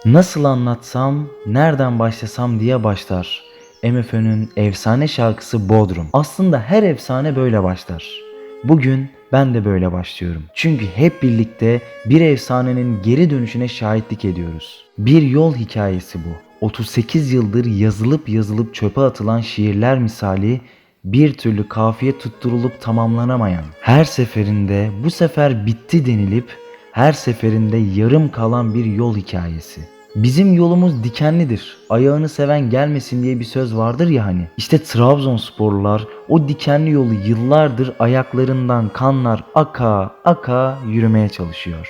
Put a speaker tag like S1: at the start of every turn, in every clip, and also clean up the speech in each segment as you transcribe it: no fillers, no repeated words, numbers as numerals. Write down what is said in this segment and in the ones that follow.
S1: Nasıl anlatsam, nereden başlasam diye başlar. MFÖ'nün efsane şarkısı Bodrum. Aslında her efsane böyle başlar. Bugün ben de böyle başlıyorum. Çünkü hep birlikte bir efsanenin geri dönüşüne şahitlik ediyoruz. Bir yol hikayesi bu. 38 yıldır yazılıp yazılıp çöpe atılan şiirler misali bir türlü kafiye tutturulup tamamlanamayan, her seferinde bu sefer bitti denilip her seferinde yarım kalan bir yol hikayesi. Bizim yolumuz dikenlidir, ayağını seven gelmesin diye bir söz vardır ya hani. İşte Trabzonsporlular o dikenli yolu yıllardır ayaklarından kanlar aka aka yürümeye çalışıyor.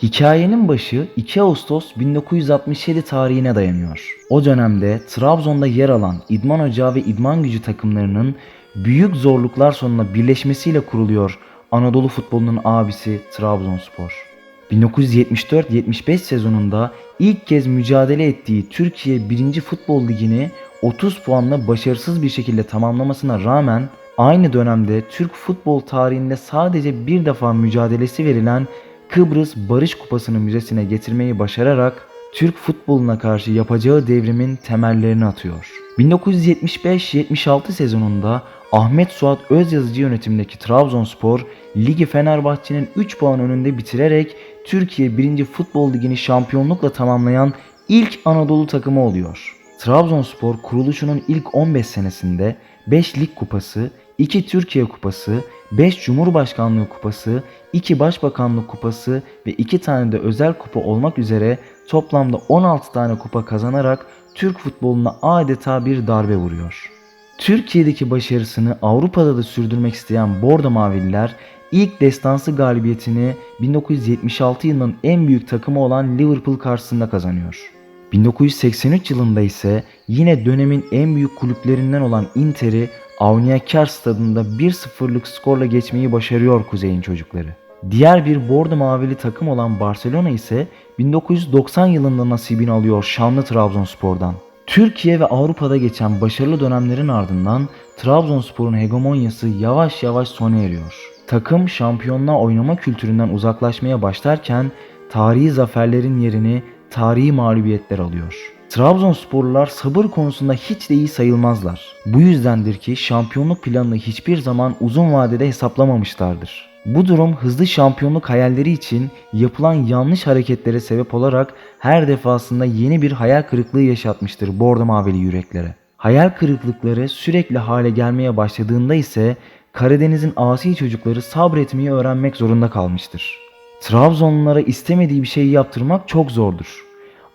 S1: Hikayenin başı 2 Ağustos 1967 tarihine dayanıyor. O dönemde Trabzon'da yer alan İdman Ocağı ve İdman Gücü takımlarının büyük zorluklar sonunda birleşmesiyle kuruluyor Anadolu futbolunun abisi Trabzonspor. 1974-75 sezonunda ilk kez mücadele ettiği Türkiye 1. Futbol Ligi'ni 30 puanla başarısız bir şekilde tamamlamasına rağmen aynı dönemde Türk futbol tarihinde sadece bir defa mücadelesi verilen Kıbrıs Barış Kupası'nı müzesine getirmeyi başararak Türk futboluna karşı yapacağı devrimin temellerini atıyor. 1975-76 sezonunda Ahmet Suat Özyazıcı yönetimindeki Trabzonspor, ligi Fenerbahçe'nin 3 puan önünde bitirerek Türkiye 1. Futbol Ligi'ni şampiyonlukla tamamlayan ilk Anadolu takımı oluyor. Trabzonspor kuruluşunun ilk 15 senesinde 5 lig kupası, 2 Türkiye kupası, 5 Cumhurbaşkanlığı kupası, 2 Başbakanlık kupası ve 2 tane de özel kupa olmak üzere toplamda 16 tane kupa kazanarak Türk futboluna adeta bir darbe vuruyor. Türkiye'deki başarısını Avrupa'da da sürdürmek isteyen Bordo Mavililer ilk destansı galibiyetini 1976 yılının en büyük takımı olan Liverpool karşısında kazanıyor. 1983 yılında ise yine dönemin en büyük kulüplerinden olan Inter'i Avniakar stadında 1-0'lık skorla geçmeyi başarıyor Kuzey'in çocukları. Diğer bir bordo mavili takım olan Barcelona ise 1990 yılında nasibini alıyor şanlı Trabzonspor'dan. Türkiye ve Avrupa'da geçen başarılı dönemlerin ardından Trabzonspor'un hegemonyası yavaş yavaş sona eriyor. Takım şampiyonluğa oynama kültüründen uzaklaşmaya başlarken tarihi zaferlerin yerini tarihi mağlubiyetler alıyor. Trabzonsporlular sabır konusunda hiç de iyi sayılmazlar. Bu yüzdendir ki şampiyonluk planını hiçbir zaman uzun vadede hesaplamamışlardır. Bu durum hızlı şampiyonluk hayalleri için yapılan yanlış hareketlere sebep olarak her defasında yeni bir hayal kırıklığı yaşatmıştır bordo mavili yüreklere. Hayal kırıklıkları sürekli hale gelmeye başladığında ise Karadeniz'in asi çocukları sabretmeyi öğrenmek zorunda kalmıştır. Trabzonlulara istemediği bir şeyi yaptırmak çok zordur.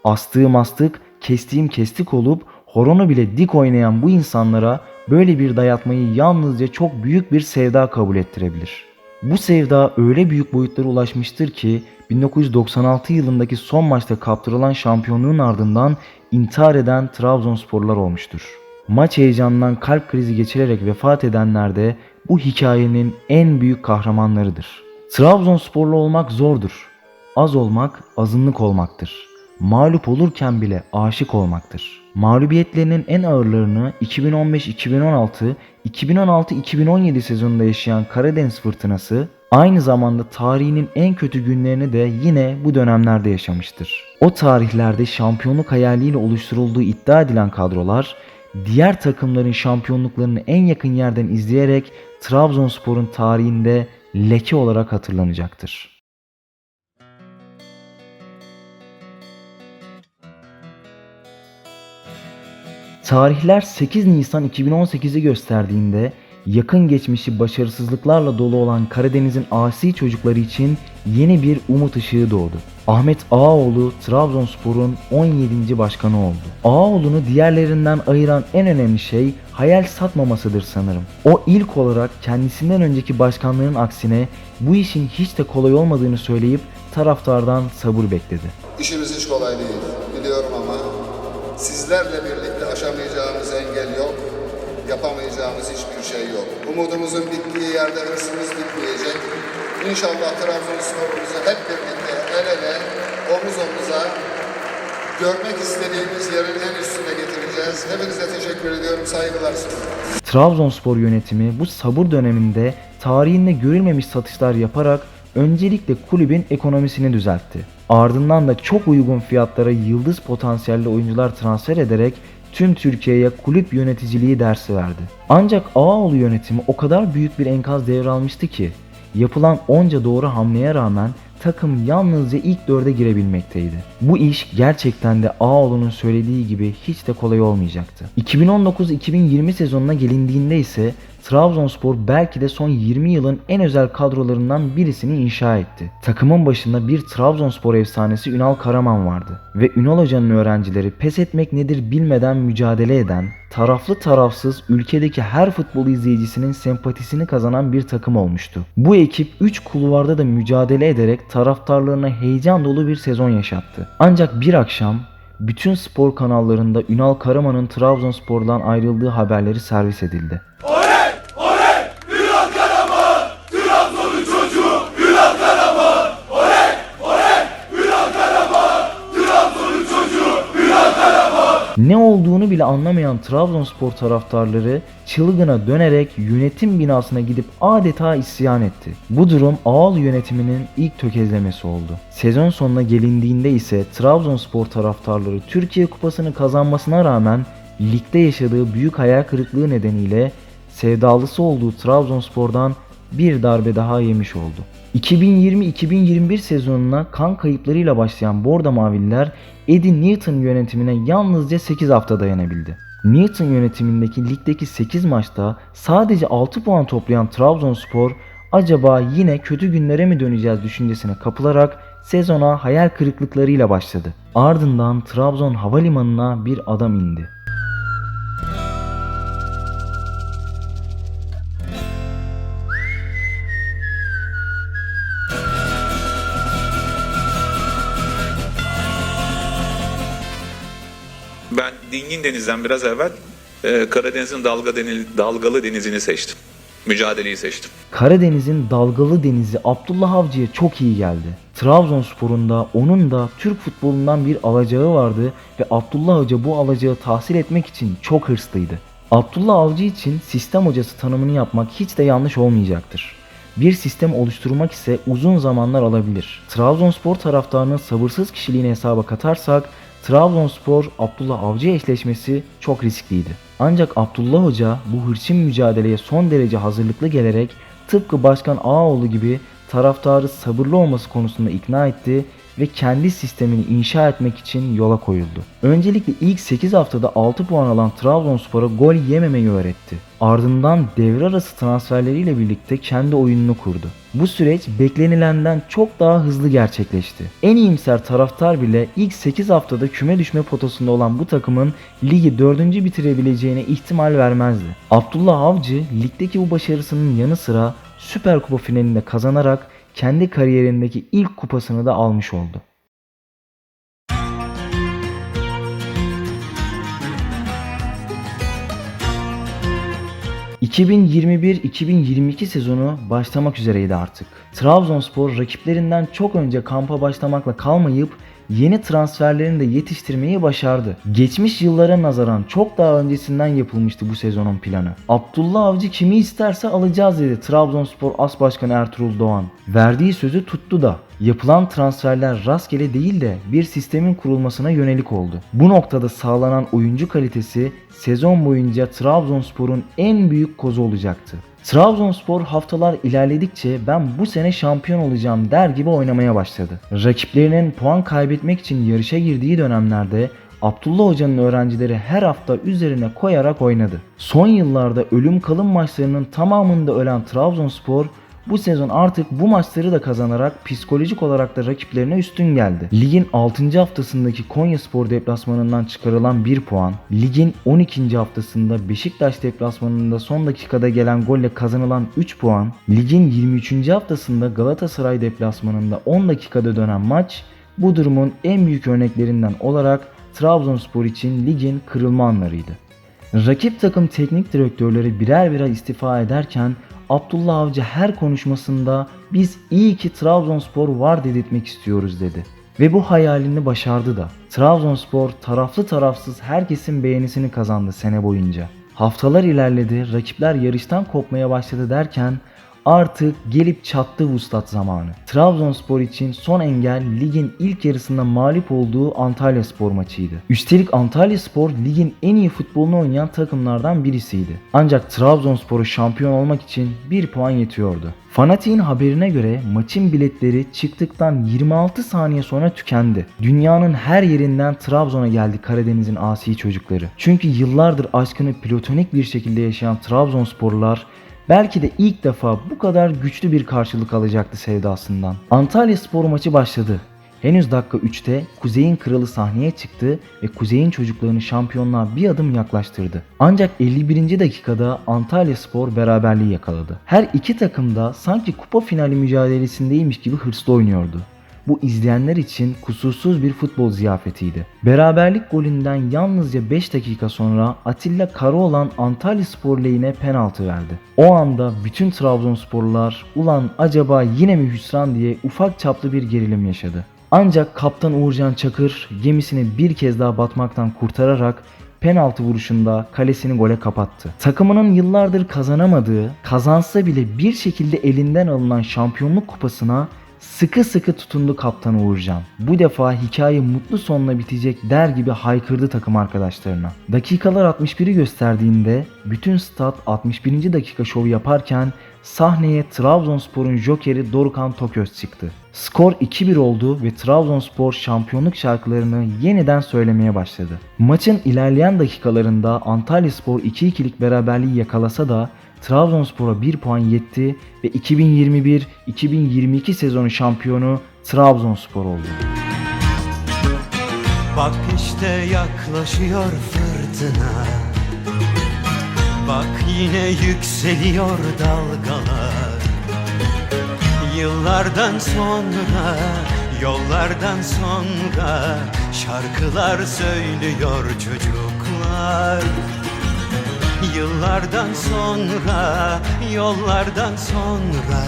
S1: Astığım astık, kestiğim kestik olup horonu bile dik oynayan bu insanlara böyle bir dayatmayı yalnızca çok büyük bir sevda kabul ettirebilir. Bu sevda öyle büyük boyutlara ulaşmıştır ki 1996 yılındaki son maçta kaptırılan şampiyonluğun ardından intihar eden Trabzonsporlular olmuştur. Maç heyecanından kalp krizi geçirerek vefat edenler de bu hikayenin en büyük kahramanlarıdır. Trabzonsporlu olmak zordur. Az olmak azınlık olmaktır. Mağlup olurken bile aşık olmaktır. Mağlubiyetlerinin en ağırlarını 2015-2016, 2016-2017 sezonunda yaşayan Karadeniz Fırtınası aynı zamanda tarihinin en kötü günlerini de yine bu dönemlerde yaşamıştır. O tarihlerde şampiyonluk hayaliyle oluşturulduğu iddia edilen kadrolar diğer takımların şampiyonluklarını en yakın yerden izleyerek Trabzonspor'un tarihinde leke olarak hatırlanacaktır. Tarihler 8 Nisan 2018'i gösterdiğinde yakın geçmişi başarısızlıklarla dolu olan Karadeniz'in asi çocukları için yeni bir umut ışığı doğdu. Ahmet Ağaoğlu Trabzonspor'un 17. başkanı oldu. Ağaoğlu'nu diğerlerinden ayıran en önemli şey hayal satmamasıdır sanırım. O ilk olarak kendisinden önceki başkanların aksine bu işin hiç de kolay olmadığını söyleyip taraftardan sabır bekledi.
S2: İşimiz hiç kolay değil biliyorum ama sizlerle birlikte aşamayacağımız engel yok, yapamayacağımız hiçbir şey yok. Umudumuzun bittiği yerde hırsımız bitmeyecek. İnşallah Trabzonspor'umuzu hep birlikte el ele, omuz omuza görmek istediğimiz yerin en üstüne getireceğiz. Hepinize teşekkür ediyorum, saygılar sunuyorum.
S1: Trabzonspor yönetimi bu sabır döneminde tarihinde görülmemiş satışlar yaparak öncelikle kulübün ekonomisini düzeltti. Ardından da çok uygun fiyatlara yıldız potansiyelli oyuncular transfer ederek tüm Türkiye'ye kulüp yöneticiliği dersi verdi. Ancak Ağaoğlu yönetimi o kadar büyük bir enkaz devralmıştı ki yapılan onca doğru hamleye rağmen takım yalnızca ilk dörde girebilmekteydi. Bu iş gerçekten de Ağaoğlu'nun söylediği gibi hiç de kolay olmayacaktı. 2019-2020 sezonuna gelindiğinde ise Trabzonspor belki de son 20 yılın en özel kadrolarından birisini inşa etti. Takımın başında bir Trabzonspor efsanesi Ünal Karaman vardı ve Ünal Hoca'nın öğrencileri pes etmek nedir bilmeden mücadele eden, taraflı tarafsız ülkedeki her futbol izleyicisinin sempatisini kazanan bir takım olmuştu. Bu ekip 3 kulvarda da mücadele ederek taraftarlarına heyecan dolu bir sezon yaşattı. Ancak bir akşam bütün spor kanallarında Ünal Karaman'ın Trabzonspor'dan ayrıldığı haberleri servis edildi. Ne olduğunu bile anlamayan Trabzonspor taraftarları çılgına dönerek yönetim binasına gidip adeta isyan etti. Bu durum Ağaoğlu yönetiminin ilk tökezlemesi oldu. Sezon sonuna gelindiğinde ise Trabzonspor taraftarları Türkiye Kupası'nı kazanmasına rağmen ligde yaşadığı büyük hayal kırıklığı nedeniyle sevdalısı olduğu Trabzonspor'dan bir darbe daha yemiş oldu. 2020-2021 sezonuna kan kayıplarıyla başlayan Bordo Mavililer Eddie Newton yönetimine yalnızca 8 hafta dayanabildi. Newton yönetimindeki ligdeki 8 maçta sadece 6 puan toplayan Trabzonspor acaba yine kötü günlere mi döneceğiz düşüncesine kapılarak sezona hayal kırıklıklarıyla başladı. Ardından Trabzon havalimanına bir adam indi.
S3: Ben dingin denizden biraz evvel Karadeniz'in dalgalı denizini seçtim. Mücadeleyi seçtim.
S1: Karadeniz'in dalgalı denizi Abdullah Avcı'ya çok iyi geldi. Trabzonspor'un da onun da Türk futbolundan bir alacağı vardı ve Abdullah Hoca bu alacağı tahsil etmek için çok hırslıydı. Abdullah Avcı için sistem hocası tanımını yapmak hiç de yanlış olmayacaktır. Bir sistem oluşturmak ise uzun zamanlar alabilir. Trabzonspor taraftarının sabırsız kişiliğini hesaba katarsak Trabzonspor Abdullah Avcı eşleşmesi çok riskliydi. Ancak Abdullah Hoca bu hırçın mücadeleye son derece hazırlıklı gelerek tıpkı Başkan Ağaoğlu gibi taraftarı sabırlı olması konusunda ikna etti ve kendi sistemini inşa etmek için yola koyuldu. Öncelikle ilk 8 haftada 6 puan alan Trabzonspor'a gol yememeyi öğretti. Ardından devre arası transferleriyle birlikte kendi oyununu kurdu. Bu süreç beklenilenden çok daha hızlı gerçekleşti. En iyimser taraftar bile ilk 8 haftada küme düşme potasında olan bu takımın ligi 4. bitirebileceğine ihtimal vermezdi. Abdullah Avcı ligdeki bu başarısının yanı sıra Süper Kupa finalinde kazanarak kendi kariyerindeki ilk kupasını da almış oldu. ...2021-2022 sezonu başlamak üzereydi artık. Trabzonspor rakiplerinden çok önce kampa başlamakla kalmayıp yeni transferlerini de yetiştirmeyi başardı. Geçmiş yıllara nazaran çok daha öncesinden yapılmıştı bu sezonun planı. Abdullah Avcı kimi isterse alacağız dedi Trabzonspor As Başkanı Ertuğrul Doğan. Verdiği sözü tuttu da. Yapılan transferler rastgele değil de bir sistemin kurulmasına yönelik oldu. Bu noktada sağlanan oyuncu kalitesi sezon boyunca Trabzonspor'un en büyük kozu olacaktı. Trabzonspor haftalar ilerledikçe ben bu sene şampiyon olacağım der gibi oynamaya başladı. Rakiplerinin puan kaybetmek için yarışa girdiği dönemlerde Abdullah Hoca'nın öğrencileri her hafta üzerine koyarak oynadı. Son yıllarda ölüm kalım maçlarının tamamında ölen Trabzonspor bu sezon artık bu maçları da kazanarak psikolojik olarak da rakiplerine üstün geldi. Ligin 6. haftasındaki Konyaspor deplasmanından çıkarılan 1 puan, ligin 12. haftasında Beşiktaş deplasmanında son dakikada gelen golle kazanılan 3 puan, ligin 23. haftasında Galatasaray deplasmanında 10 dakikada dönen maç bu durumun en büyük örneklerinden olarak Trabzonspor için ligin kırılma anlarıydı. Rakip takım teknik direktörleri birer birer istifa ederken Abdullah Avcı her konuşmasında biz iyi ki Trabzonspor var dedirtmek istiyoruz dedi. Ve bu hayalini başardı da. Trabzonspor taraflı tarafsız herkesin beğenisini kazandı sene boyunca. Haftalar ilerledi, rakipler yarıştan kopmaya başladı derken Artık gelip çattı vuslat zamanı. Trabzonspor için son engel ligin ilk yarısında mağlup olduğu Antalyaspor maçıydı. Üstelik Antalyaspor ligin en iyi futbolunu oynayan takımlardan birisiydi. Ancak Trabzonspor'u şampiyon olmak için 1 puan yetiyordu. Fanatik'in haberine göre maçın biletleri çıktıktan 26 saniye sonra tükendi. Dünyanın her yerinden Trabzon'a geldi Karadeniz'in asi çocukları. Çünkü yıllardır aşkını platonik bir şekilde yaşayan Trabzonsporlular belki de ilk defa bu kadar güçlü bir karşılık alacaktı sevdasından. Antalyaspor maçı başladı. Henüz dakika 3'te Kuzey'in kralı sahneye çıktı ve Kuzey'in çocuklarını şampiyonluğa bir adım yaklaştırdı. Ancak 51. dakikada Antalyaspor beraberliği yakaladı. Her iki takım da sanki kupa finali mücadelesindeymiş gibi hırslı oynuyordu. Bu izleyenler için kusursuz bir futbol ziyafetiydi. Beraberlik golünden yalnızca 5 dakika sonra Atilla Karaoğlan Antalyaspor lehine penaltı verdi. O anda bütün Trabzonsporlular "Ulan acaba yine mi hüsran?" diye ufak çaplı bir gerilim yaşadı. Ancak kaptan Uğurcan Çakır gemisini bir kez daha batmaktan kurtararak penaltı vuruşunda kalesini gole kapattı. Takımının yıllardır kazanamadığı, kazansa bile bir şekilde elinden alınan şampiyonluk kupasına sıkı sıkı tutundu kaptan Uğurcan. Bu defa hikaye mutlu sonla bitecek der gibi haykırdı takım arkadaşlarına. Dakikalar 61'i gösterdiğinde bütün stat 61. dakika şovu yaparken sahneye Trabzonspor'un jokeri Dorukhan Toköz çıktı. Skor 2-1 oldu ve Trabzonspor şampiyonluk şarkılarını yeniden söylemeye başladı. Maçın ilerleyen dakikalarında Antalyaspor 2-2'lik beraberliği yakalasa da Trabzonspor'a 1 puan yetti ve 2021-2022 sezonu şampiyonu Trabzonspor oldu.
S4: Bak işte yaklaşıyor fırtına, bak yine yükseliyor dalgalar. Yıllardan sonra, yollardan sonra şarkılar söylüyor çocuklar. Yıllardan sonra, yollardan sonra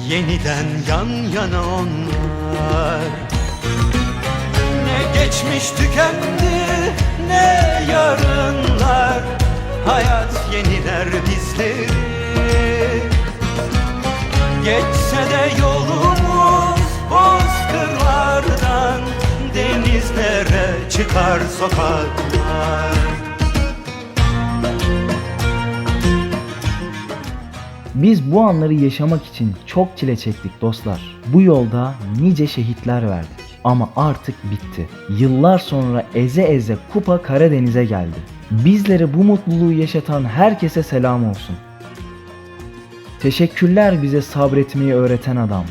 S4: yeniden yan yana onlar. Ne geçmiş tükendi, ne yarınlar, hayat yeniler bizleri. Geçse de yolumuz bozkırlardan, denizlere çıkar sokaklar.
S1: Biz bu anları yaşamak için çok çile çektik dostlar. Bu yolda nice şehitler verdik. Ama artık bitti. Yıllar sonra eze eze kupa Karadeniz'e geldi. Bizlere bu mutluluğu yaşatan herkese selam olsun. Teşekkürler bize sabretmeyi öğreten adam.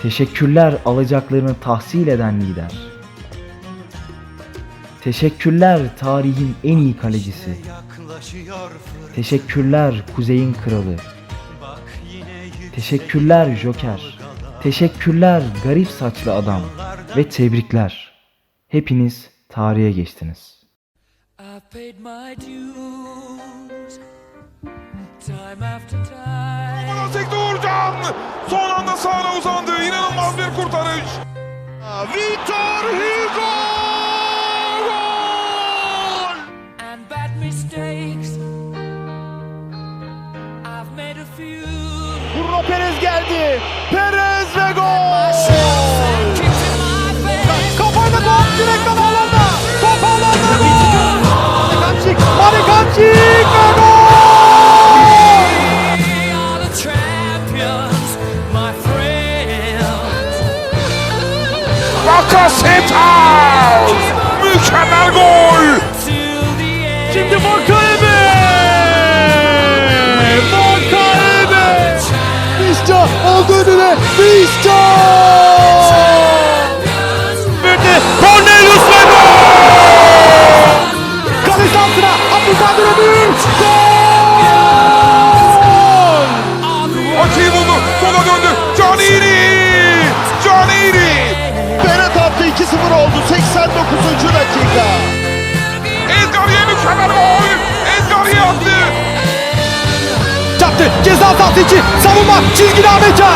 S1: Teşekkürler alacaklarını tahsil eden lider. Teşekkürler tarihin en iyi kalecisi. Teşekkürler Kuzey'in kralı. Teşekkürler Joker. Teşekkürler garip saçlı adam. Ve tebrikler. Hepiniz tarihe geçtiniz.
S5: Sekti Uğurcan. Son anda sağına uzandı. İnanılmaz bir kurtarış. Victor Hugo! Gol!
S6: And bad mistakes I've made a few.
S5: Bruno Perez geldi. Perez ve gol! Kafayla gol. Direkten alanda. Top alanda gol! Manekamçik ve gol! Bakasetas! Mükemmel gol! Şimdi Vakayeme! Vakayeme! Vişça oldu önüne! Vişça! Verdi! Cornelius ve gol! Kalesi altına! Abdülkadir Ömür! Gol! Açıyı buldu! Sola döndü! Canini! Canini! Berat attı, 2-0 oldu 89. dakika. Ezgari'ye mükemmel gol. Ezgari'ye attı. Çaktı. Ceza sahası içi. Savunma. Çizgili Ahmetcan.